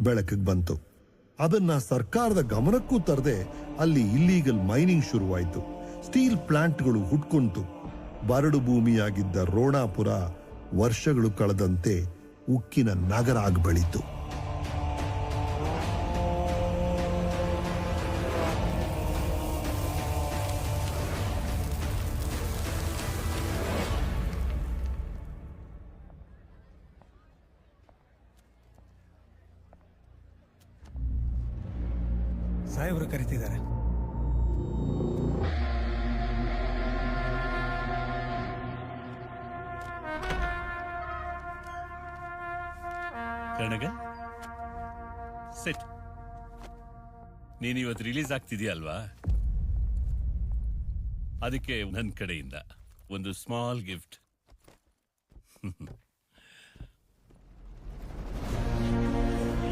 ಬೆಳಕಿಗೆ ಬಂತು. ಅದನ್ನ ಸರ್ಕಾರದ ಗಮನಕ್ಕೂ ತರದೆ ಅಲ್ಲಿ ಇಲ್ಲೀಗಲ್ ಮೈನಿಂಗ್ ಶುರುವಾಯಿತು. ಸ್ಟೀಲ್ ಪ್ಲಾಂಟ್ಗಳು ಹುಟ್ಕೊಂತು. ಬರಡು ಭೂಮಿಯಾಗಿದ್ದ ರೋಣಾಪುರ ವರ್ಷಗಳು ಕಳೆದಂತೆ ಉಕ್ಕಿನ ನಗರ ಆಗಿ ಬೆಳೀತು. ಸಾಹೇಬರು ಕರೀತಿದ್ದಾರೆ. ಕಣಗ ಸೆಟ್, ನೀನ್ ಇವತ್ತು ರಿಲೀಸ್ ಆಗ್ತಿದೀಯಲ್ವಾ, ಅದಕ್ಕೆ ನನ್ನ ಕಡೆಯಿಂದ ಒಂದು ಸ್ಮಾಲ್ ಗಿಫ್ಟ್.